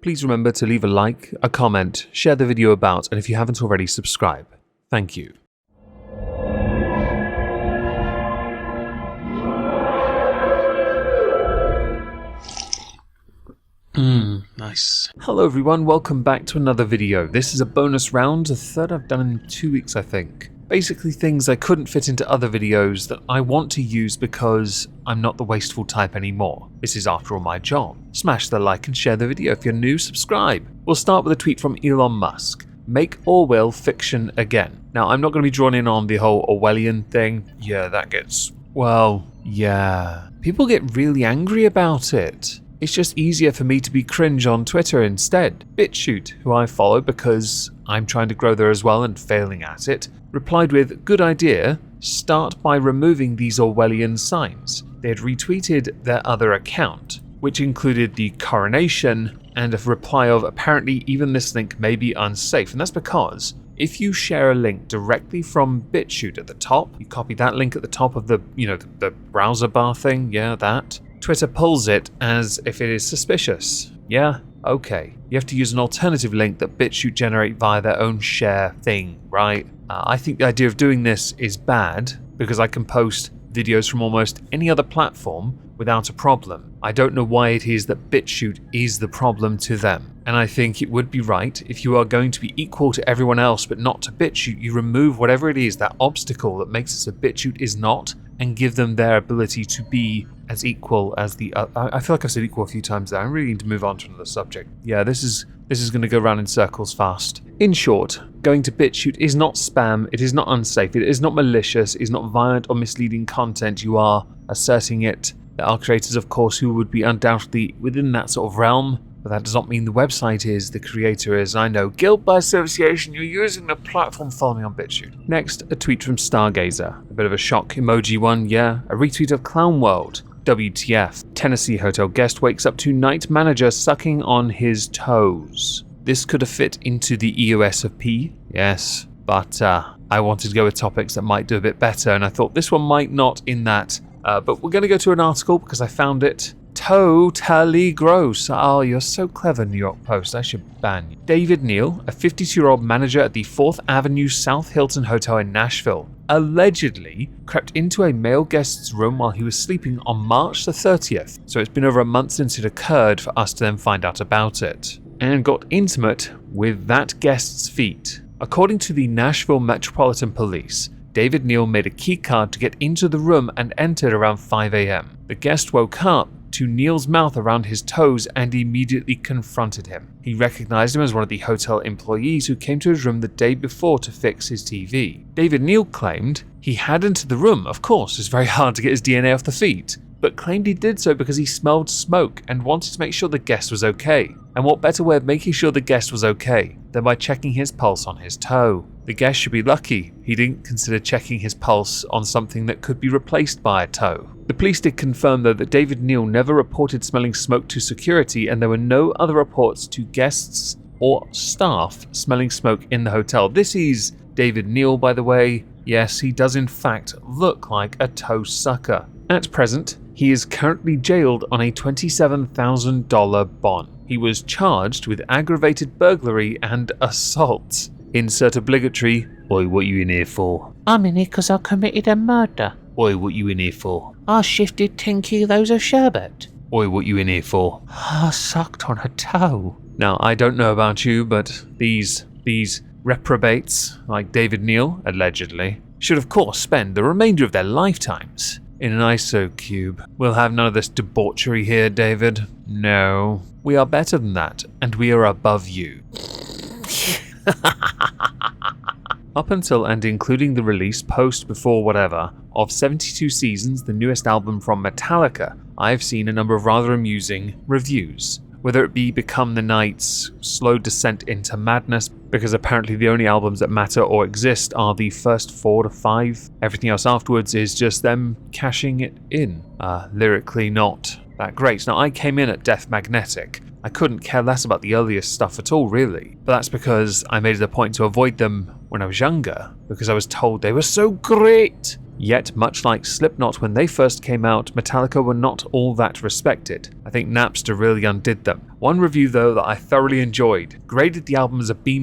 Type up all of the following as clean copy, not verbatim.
please remember to leave a like, a comment, share the video about, and if you haven't already, subscribe. Thank you. Nice. Hello everyone, welcome back to another video. This is a bonus round, the third I've done in 2 weeks I think. Basically things I couldn't fit into other videos that I want to use because I'm not the wasteful type anymore. This is after all my job. Smash the like and share the video. If you're new, subscribe. We'll start with a tweet from Elon Musk. Make Orwell fiction again. Now I'm not going to be drawn in on the whole Orwellian thing. Yeah, that gets... well, yeah. People get really angry about it. It's just easier for me to be cringe on Twitter instead. BitChute, who I follow because I'm trying to grow there as well and failing at it, replied with, "Good idea, start by removing these Orwellian signs." They had retweeted their other account, which included the coronation and a reply of, "Apparently even this link may be unsafe," and that's because if you share a link directly from BitChute at the top, you copy that link at the top of the browser bar thing, yeah, that, Twitter pulls it as if it is suspicious. Yeah? Okay. You have to use an alternative link that BitChute generate via their own share thing, right? I think the idea of doing this is bad because I can post videos from almost any other platform without a problem. I don't know why it is that BitChute is the problem to them. And I think it would be right, if you are going to be equal to everyone else but not to BitChute, you remove whatever it is, that obstacle that makes it so BitChute is not, and give them their ability to be as equal as the other. I feel like I've said equal a few times there. I really need to move on to another subject. Yeah, this is going to go round in circles fast. In short, going to BitChute is not spam, it is not unsafe, it is not malicious, it is not violent or misleading content. You are asserting it. There are creators, of course, who would be undoubtedly within that sort of realm, but that does not mean the website is, the creator is. I know, guilt by association, you're using the platform following on BitChute. Next, a tweet from Stargazer. A bit of a shock emoji one, yeah. A retweet of Clown World. WTF. Tennessee hotel guest wakes up to night manager sucking on his toes. This could have fit into the EOS of P, yes, but I wanted to go with topics that might do a bit better, and I thought this one might not in that. But we're going to go to an article because I found it totally gross. Oh, you're so clever, New York Post. I should ban you. David Neal, a 52-year-old manager at the 4th Avenue South Hilton Hotel in Nashville, allegedly crept into a male guest's room while he was sleeping on March the 30th. So it's been over a month since it occurred for us to then find out about it, and got intimate with that guest's feet. According to the Nashville Metropolitan Police, David Neal made a key card to get into the room and entered around 5 a.m. The guest woke up to Neal's mouth around his toes and immediately confronted him. He recognized him as one of the hotel employees who came to his room the day before to fix his TV. David Neal claimed he had entered the room, of course, it's very hard to get his DNA off the feet, but claimed he did so because he smelled smoke and wanted to make sure the guest was okay. And what better way of making sure the guest was okay than by checking his pulse on his toe? The guest should be lucky he didn't consider checking his pulse on something that could be replaced by a toe. The police did confirm though that David Neal never reported smelling smoke to security, and there were no other reports to guests or staff smelling smoke in the hotel. This is David Neal, by the way. Yes, he does in fact look like a toe sucker. At present, he is currently jailed on a $27,000 bond. He was charged with aggravated burglary and assault. Insert obligatory, "Oi, what you in here for?" "I'm in here because I committed a murder." "Oi, what you in here for?" "I shifted 10 kilos of sherbet." "Oi, what you in here for?" "I sucked on a toe." Now, I don't know about you, but these reprobates, like David Neal, allegedly, should of course spend the remainder of their lifetimes in an ISO cube. We'll have none of this debauchery here, David. No. We are better than that, and we are above you. Up until and including the release post before whatever of 72 Seasons, the newest album from Metallica, I've seen a number of rather amusing reviews. Whether it be Become the Night's slow descent into madness, because apparently the only albums that matter or exist are the first 4 to 5. Everything else afterwards is just them cashing it in. Lyrically not that great. Now I came in at Death Magnetic. I couldn't care less about the earliest stuff at all, really. But that's because I made it a point to avoid them when I was younger, because I was told they were so great. Yet, much like Slipknot when they first came out, Metallica were not all that respected. I think Napster really undid them. One review though that I thoroughly enjoyed graded the album as a B-.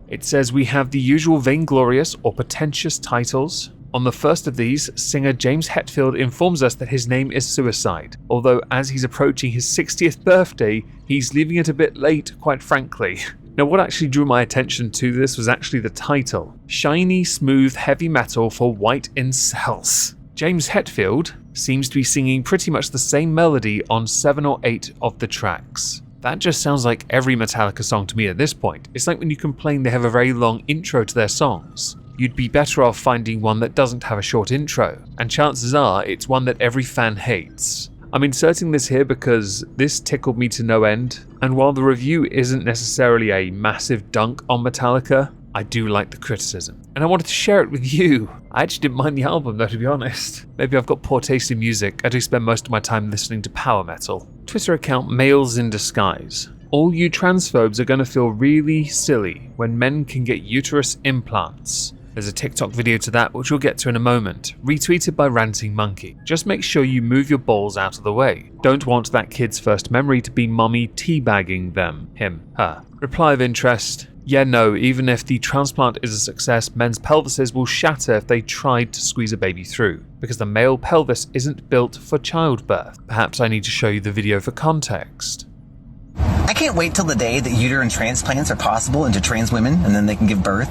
It says we have the usual vainglorious or pretentious titles. On the first of these, singer James Hetfield informs us that his name is Suicide, although as he's approaching his 60th birthday, he's leaving it a bit late, quite frankly. Now what actually drew my attention to this was actually the title, Shiny Smooth Heavy Metal for White Incels. James Hetfield seems to be singing pretty much the same melody on 7 or 8 of the tracks. That just sounds like every Metallica song to me at this point. It's like when you complain they have a very long intro to their songs. You'd be better off finding one that doesn't have a short intro, and chances are it's one that every fan hates. I'm inserting this here because this tickled me to no end, and while the review isn't necessarily a massive dunk on Metallica, I do like the criticism, and I wanted to share it with you. I actually didn't mind the album though, to be honest. Maybe I've got poor taste in music. I do spend most of my time listening to power metal. Twitter account Males in Disguise. All you transphobes are going to feel really silly when men can get uterus implants. There's a TikTok video to that, which we'll get to in a moment, retweeted by Ranting Monkey. Just make sure you move your balls out of the way. Don't want that kid's first memory to be mummy teabagging them, him, her. Reply of interest. Yeah, no, even if the transplant is a success, men's pelvises will shatter if they tried to squeeze a baby through, because the male pelvis isn't built for childbirth. Perhaps I need to show you the video for context. I can't wait till the day that uterine transplants are possible into trans women and then they can give birth,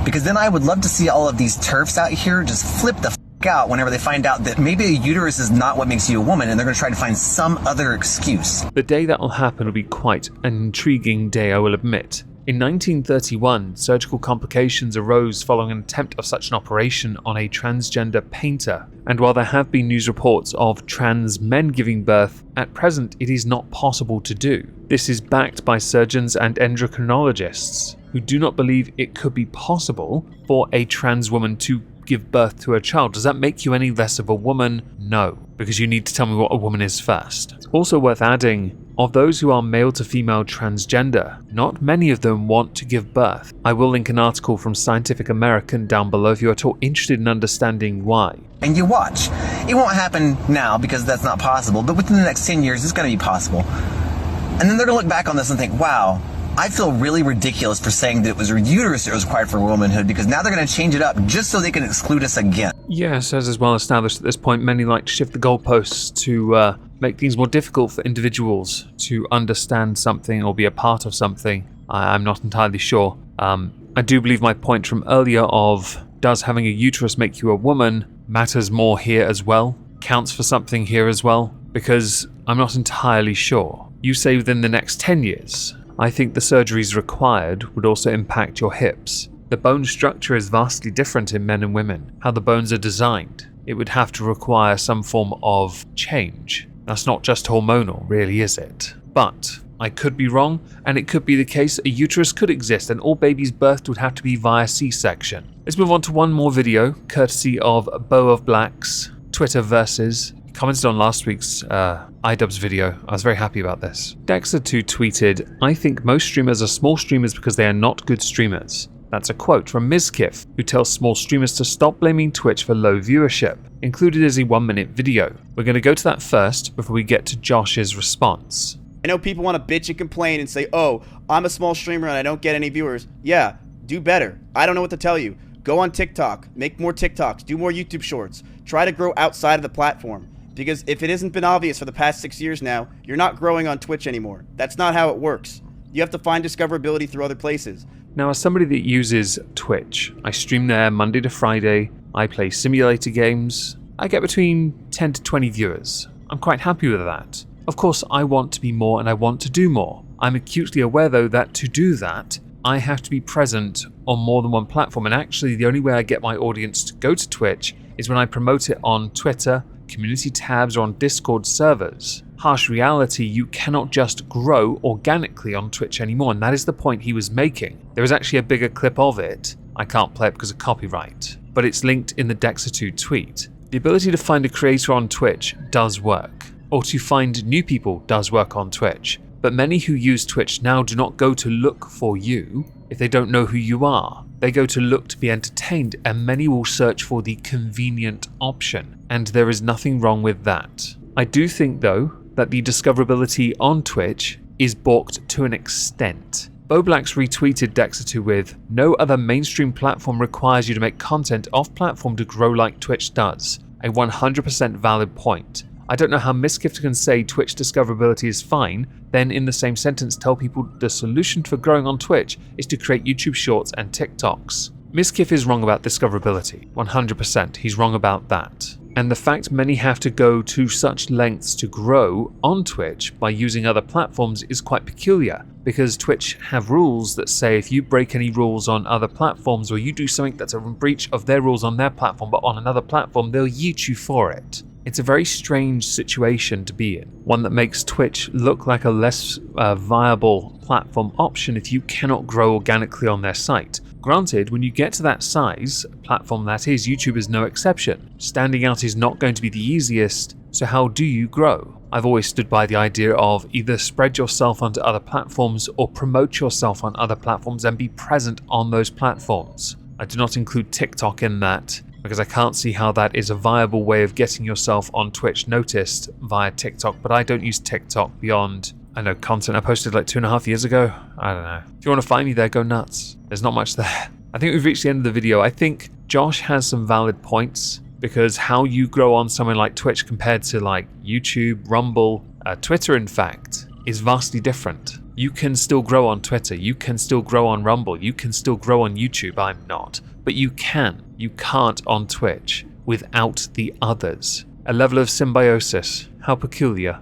because then I would love to see all of these TERFs out here just flip the out whenever they find out that maybe a uterus is not what makes you a woman and they're going to try to find some other excuse. The day that will happen will be quite an intriguing day, I will admit. In 1931, surgical complications arose following an attempt of such an operation on a transgender painter, and while there have been news reports of trans men giving birth, at present it is not possible to do. This is backed by surgeons and endocrinologists, who do not believe it could be possible for a trans woman to give birth to a child. Does that make you any less of a woman? No, because you need to tell me what a woman is first. It's also worth adding, of those who are male to female transgender, not many of them want to give birth. I will link an article from Scientific American down below if you are at all interested in understanding why. And you watch. It won't happen now because that's not possible, but within the next 10 years it's going to be possible. And then they're going to look back on this and think, wow, I feel really ridiculous for saying that it was a uterus that was required for womanhood, because now they're going to change it up just so they can exclude us again. Yes, as is well established at this point, many like to shift the goalposts to make things more difficult for individuals to understand something or be a part of something. I'm not entirely sure. I do believe my point from earlier of does having a uterus make you a woman matters more here as well, counts for something here as well, because I'm not entirely sure. You say within the next 10 years. I think the surgeries required would also impact your hips. The bone structure is vastly different in men and women. How the bones are designed, it would have to require some form of change. That's not just hormonal, really, is it? But I could be wrong, and it could be the case a uterus could exist and all babies birthed would have to be via C-section. Let's move on to one more video, courtesy of Bow of Black's Twitter versus. Commented on last week's iDubbbz video. I was very happy about this. Dexter2 tweeted, I think most streamers are small streamers because they are not good streamers. That's a quote from Mizkif, who tells small streamers to stop blaming Twitch for low viewership. Included is a 1-minute video. We're going to go to that first before we get to Josh's response. I know people want to bitch and complain and say, oh, I'm a small streamer and I don't get any viewers. Yeah, do better. I don't know what to tell you. Go on TikTok, make more TikToks, do more YouTube shorts. Try to grow outside of the platform. Because if it hasn't been obvious for the past 6 years now, you're not growing on Twitch anymore. That's not how it works. You have to find discoverability through other places. Now, as somebody that uses Twitch, I stream there Monday to Friday, I play simulator games, I get between 10 to 20 viewers. I'm quite happy with that. Of course, I want to be more and I want to do more. I'm acutely aware though that to do that, I have to be present on more than one platform, and actually the only way I get my audience to go to Twitch is when I promote it on Twitter, community tabs, or on Discord servers. Harsh reality, you cannot just grow organically on Twitch anymore, and that is the point he was making. There is actually a bigger clip of it. I can't play it because of copyright, but it's linked in the Dexter2 tweet. The ability to find a creator on Twitch does work, or to find new people does work on Twitch, but many who use Twitch now do not go to look for you if they don't know who you are. They go to look to be entertained, and many will search for the convenient option, and there is nothing wrong with that. I do think, though, that the discoverability on Twitch is balked to an extent. Boblax retweeted Dexter with, "No other mainstream platform requires you to make content off-platform to grow like Twitch does." A 100% valid point. I don't know how Mizkif can say Twitch discoverability is fine, then in the same sentence tell people the solution for growing on Twitch is to create YouTube Shorts and TikToks. Mizkif is wrong about discoverability, 100%, he's wrong about that. And the fact many have to go to such lengths to grow on Twitch by using other platforms is quite peculiar, because Twitch have rules that say if you break any rules on other platforms or you do something that's a breach of their rules on their platform but on another platform, they'll yeet you for it. It's a very strange situation to be in, one that makes Twitch look like a less viable platform option if you cannot grow organically on their site. Granted, when you get to that size, platform that is, YouTube is no exception. Standing out is not going to be the easiest, so how do you grow? I've always stood by the idea of either spread yourself onto other platforms or promote yourself on other platforms and be present on those platforms. I do not include TikTok in that, because I can't see how that is a viable way of getting yourself on Twitch noticed via TikTok, but I don't use TikTok beyond, I know, content I posted like 2.5 years ago. I don't know. If you want to find me there, go nuts. There's not much there. I think we've reached the end of the video. I think Josh has some valid points, because how you grow on somewhere like Twitch compared to like YouTube, Rumble, Twitter in fact, is vastly different. You can still grow on Twitter, you can still grow on Rumble, you can still grow on YouTube, I'm not. But you can. You can't on Twitch without the others. A level of symbiosis. How peculiar.